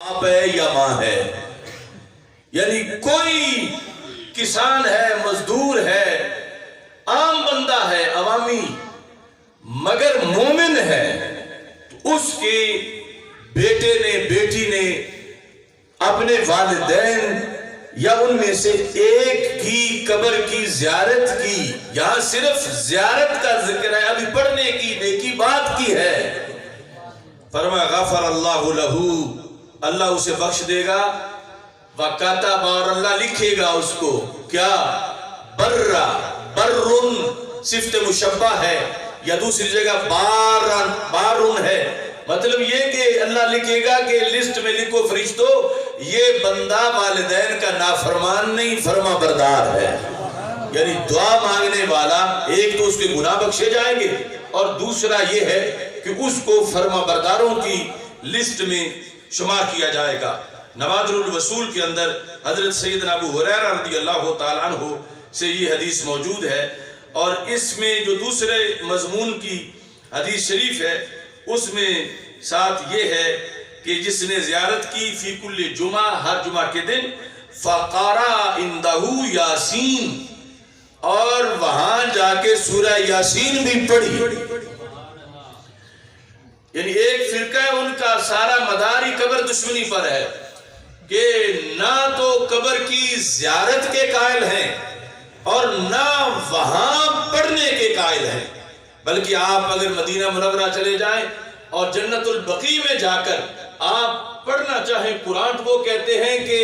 باپ ہے یا ماں ہے، یعنی کوئی کسان ہے، مزدور ہے، عام بندہ ہے، عوامی، مگر مومن ہے تو اس کے بیٹے نے، بیٹی نے اپنے والدین یا ان میں سے ایک کی قبر کی زیارت کی، یہاں صرف زیارت کا ذکر ہے، ابھی پڑھنے کی نیکی بات کی ہے۔ فرمایا غفر اللہ لہو، اللہ اسے بخش دے گا، وَكَتَبَ، اور اللہ لکھے گا اس کو کیا، برّا، برّن صفت مشبہ ہے، یا دوسری جگہ بارن، بارن ہے، مطلب یہ کہ اللہ لکھے گا کہ لسٹ میں لکھو فرشتو یہ بندہ والدین کا نافرمان نہیں، فرما بردار ہے۔ یعنی دعا مانگنے والا ایک تو اس کے گناہ بخشے جائیں گے، اور دوسرا یہ ہے کہ اس کو فرما برداروں کی لسٹ میں شمار کیا جائے گا۔ نوادر الوصول کے اندر حضرت سیدنا ابو ہریرہ رضی اللہ تعالیٰ عنہ سے یہ حدیث موجود ہے، اور اس میں جو دوسرے مضمون کی حدیث شریف ہے اس میں ساتھ یہ ہے کہ جس نے زیارت کی فی کل جمعہ، ہر جمعہ کے دن، فقارا اندہو یاسین، اور وہاں جا کے سورہ یاسین بھی پڑھی۔ یعنی ایک فرقہ ہے ان کا سارا مداری قبر دشمنی پر ہے کہ نہ تو قبر کی زیارت کے قائل ہیں اور نہ وہاں پڑھنے کے قائل ہیں، بلکہ آپ اگر مدینہ منورہ چلے جائیں اور جنت البقیع میں جا کر آپ پڑھنا چاہیں قرآن، وہ کہتے ہیں کہ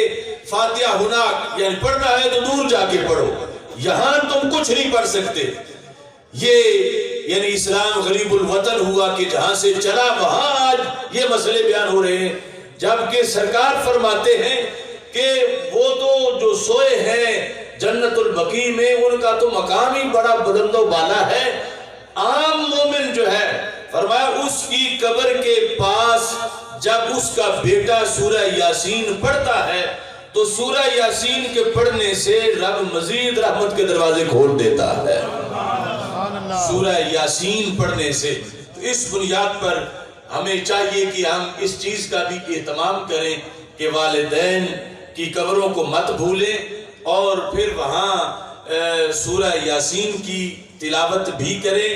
فاتحہ ہناک، یعنی پڑھنا ہے تو دور جا کے پڑھو، یہاں تم کچھ نہیں پڑھ سکتے۔ یہ یعنی اسلام غریب الوطن ہوا کہ جہاں سے چلا وہاں آج یہ مسئلے بیان ہو رہے ہیں، جبکہ سرکار فرماتے ہیں کہ وہ تو جو سوئے ہیں جنت البقیع میں ان کا تو مقام ہی بڑا بلند و بالا ہے۔ عام مومن جو ہے فرمایا اس کی قبر کے پاس جب اس کا بیٹا سورہ یاسین پڑھتا ہے تو سورہ یاسین کے پڑھنے سے رب مزید رحمت کے دروازے کھول دیتا ہے، سورہ یاسین پڑھنے سے۔ تو اس بنیاد پر ہمیں چاہیے کہ ہم اس چیز کا بھی اہتمام کریں کہ والدین کی قبروں کو مت بھولیں، اور پھر وہاں سورہ یاسین کی تلاوت بھی کریں،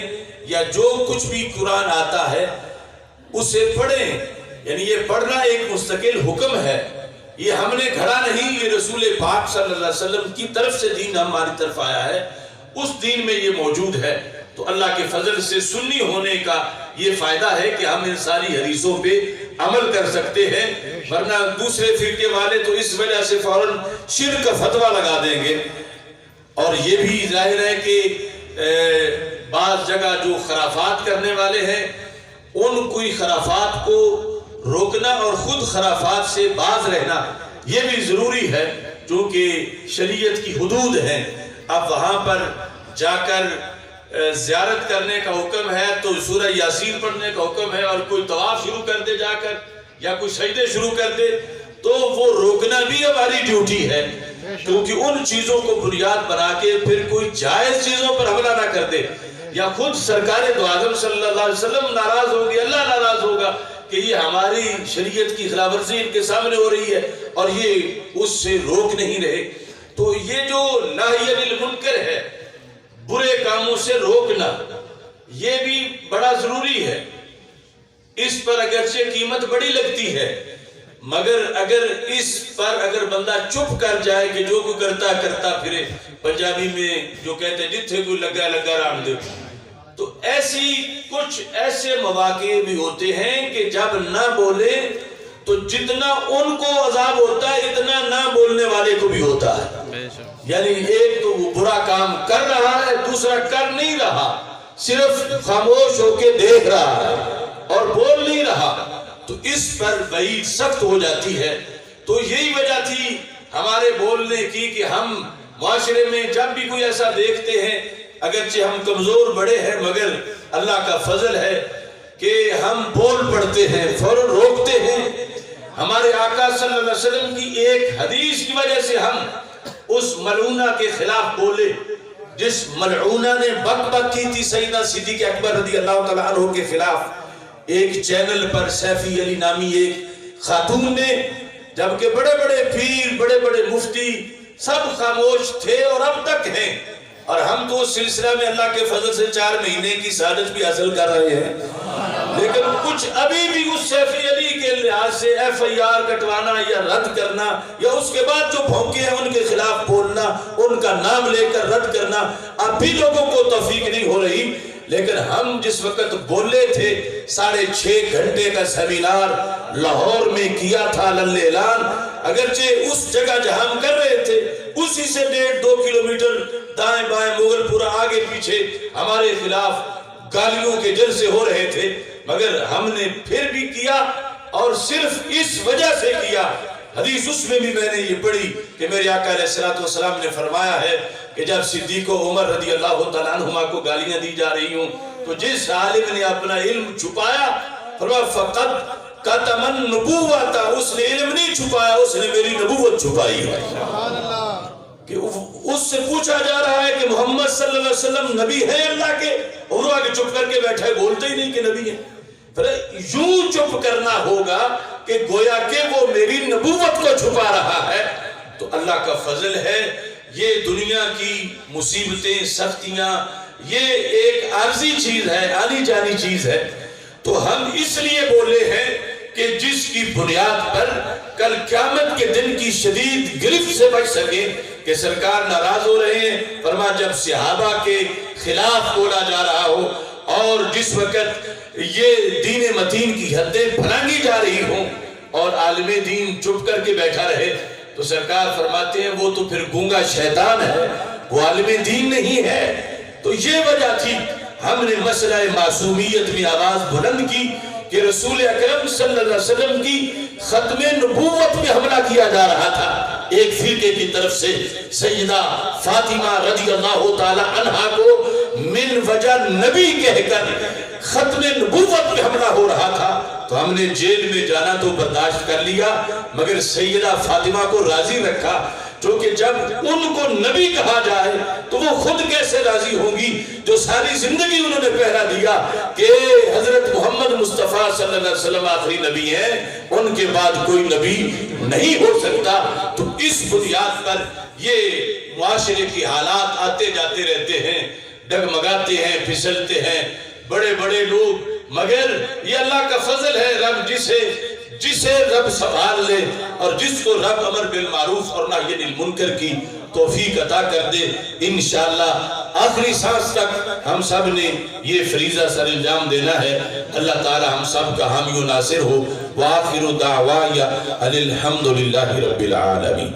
یا جو کچھ بھی قرآن آتا ہے اسے پڑھیں۔ یعنی یہ پڑھنا ایک مستقل حکم ہے، یہ ہم نے گھڑا نہیں، یہ رسول پاک صلی اللہ علیہ وسلم کی طرف سے دین ہماری طرف آیا ہے، اس دین میں یہ موجود ہے۔ تو اللہ کے فضل سے سنی ہونے کا یہ فائدہ ہے کہ ہم ان ساری حدیثوں پہ عمل کر سکتے ہیں، ورنہ دوسرے فرقے والے تو اس وجہ سے فوراً شرک کا فتویٰ لگا دیں گے۔ اور یہ بھی ظاہر ہے کہ بعض جگہ جو خرافات کرنے والے ہیں ان کوئی خرافات کو روکنا اور خود خرافات سے باز رہنا یہ بھی ضروری ہے، چونکہ شریعت کی حدود ہیں۔ اب وہاں پر جا کر زیارت کرنے کا حکم ہے تو سورہ یاسین پڑھنے کا حکم ہے، اور کوئی طواف شروع کر دے جا کر یا کوئی سجدے شروع کر دے تو وہ روکنا بھی ہماری ڈیوٹی ہے، کیونکہ ان چیزوں کو بنیاد بنا کے پھر کوئی جائز چیزوں پر حملہ نہ کر دے، یا خود سرکار دو عالم صلی اللہ علیہ وسلم ناراض ہوگی، اللہ ناراض ہوگا کہ یہ ہماری شریعت کی خلاف ورزی ان کے سامنے ہو رہی ہے اور یہ اس سے روک نہیں رہے۔ تو یہ جو نہی عن المنکر ہے، برے کاموں سے روکنا، یہ بھی بڑا ضروری ہے۔ اس پر اگرچہ قیمت بڑی لگتی ہے، مگر اگر بندہ چپ کر جائے کہ جو کوئی کرتا پھرے، پنجابی میں جو کہتے ہیں جتھے کوئی لگا لگا رام دے، تو کچھ ایسے مواقع بھی ہوتے ہیں کہ جب نہ بولے تو جتنا ان کو عذاب ہوتا ہے اتنا نہ بولنے والے کو بھی ہوتا ہے۔ یعنی ایک تو وہ برا کام کر رہا ہے، دوسرا کر نہیں رہا، صرف خاموش ہو کے دیکھ رہا ہے اور بول نہیں رہا، تو اس پر وعید سخت ہو جاتی ہے۔ تو یہی وجہ تھی ہمارے بولنے کی کہ ہم معاشرے میں جب بھی کوئی ایسا دیکھتے ہیں، اگرچہ ہم کمزور بڑے ہیں مگر اللہ کا فضل ہے کہ ہم بول پڑتے ہیں، فوراً روکتے ہیں۔ ہمارے آقا صلی اللہ علیہ وسلم کی ایک حدیث کی وجہ سے ہم اس ملعونہ کے خلاف بولے، جس ملعونہ نے بک بک کی تھی سیدنا صدیق اکبر رضی اللہ تعالیٰ عنہ کے خلاف۔ ایک چینل پر سیفی علی نامی ایک خاتون نے، جبکہ بڑے بڑے پیر، بڑے بڑے مفتی سب خاموش تھے اور اب تک ہیں، اور ہم تو اس سلسلہ میں اللہ کے فضل سے 4 مہینے کی سعادت بھی حاصل کر رہے ہیں، لیکن کچھ ابھی بھی اس سیفی علی کے لحاظ سے FIR کٹوانا یا رد کرنا، یا اس کے بعد جو بھونکے ہیں ان کے خلاف بولنا، ان کا نام لے کر رد کرنا، اب بھی لوگوں کو توفیق نہیں ہو رہی۔ لیکن ہم جس وقت بولے تھے 6.5 گھنٹے کا سیمینار لاہور میں کیا تھا اعلان، اگرچہ اس جگہ جہاں ہم کر رہے تھے اسی سے 1.5-2 کلومیٹر دائیں بائیں مغل پورا آگے پیچھے ہمارے خلاف گالیوں کے جلسے ہو رہے تھے، مگر ہم نے پھر بھی کیا، اور صرف اس وجہ سے کیا۔ حدیث اس میں بھی میں نے یہ پڑھی کہ میرے آقا علیہ السلام نے فرمایا ہے کہ جب صدیق و عمر رضی اللہ تعالیٰ عنہما کو گالیاں دی جا رہی ہوں تو جس عالم نے اپنا علم چھپایا، فرمایا فقط قتم النبوۃ، اس نے علم نہیں چھپایا، اس نے میری نبوت چھپائی ہے۔ کہ اس سے پوچھا جا رہا ہے کہ محمد صلی اللہ علیہ وسلم نبی ہے اللہ کے، اور وہ آگے چپ کر کے بیٹھا ہے، بولتے ہی نہیں کہ نبی ہے۔ پھر یوں چپ کرنا ہوگا کہ گویا کہ وہ میری نبوت کو چھپا رہا ہے۔ تو اللہ کا فضل ہے، یہ دنیا کی مصیبتیں، سختیاں، یہ ایک عارضی چیز ہے، آنی جانی چیز ہے۔ تو ہم اس لیے بولے ہیں کہ جس کی بنیاد پر کل قیامت کے دن کی شدید گرفت سے بچ سکے، کہ سرکار ناراض ہو رہے ہیں، فرما جب صحابہ کے خلاف بولا جا رہا ہو اور جس وقت یہ دین متین کی حدیں پھلانگی جا رہی ہوں اور عالم دین چپ کر کے بیٹھا رہے، تو سرکار فرماتے ہیں وہ تو پھر گونگا شیطان ہے، وہ عالم دین نہیں ہے۔ تو یہ وجہ تھی ہم نے مسئلہ معصومیت میں آواز بلند کی کہ رسول اکرم صلی اللہ علیہ وسلم کی ختم نبوت میں حملہ کیا جا رہا تھا۔ ایک فرقے کی طرف سے سیدہ فاطمہ رضی اللہ تعالی عنہا کو من وجہ نبی کہہ کر ختم نبوت میں حملہ ہو رہا تھا، تو ہم نے جیل میں جانا تو برداشت کر لیا، مگر سیدہ فاطمہ کو راضی رکھا، کیونکہ جب ان کو نبی کہا جائے تو وہ خود کیسے راضی ہوں گی جو ساری زندگی انہوں نے پہرا دیا کہ حضرت محمد مصطفیٰ صلی اللہ علیہ وسلم آخری نبی ہیں، ان کے بعد کوئی نبی نہیں ہو سکتا۔ تو اس بنیاد پر یہ معاشرے کی حالات آتے جاتے رہتے ہیں، ڈگمگاتے ہیں، پھسلتے ہیں بڑے بڑے لوگ، مگر یہ اللہ کا فضل ہے، رب جسے رب سنبھال لے اور جس کو رب امر بالمعروف اور نہی عن المنکر کی توفیق عطا کر دے، انشاءاللہ آخری سانس تک ہم سب نے یہ فریضہ سر انجام دینا ہے۔ اللہ تعالی ہم سب کا حامی و ناصر ہو۔ وآخر دعوایا الحمدللہ رب العالمین۔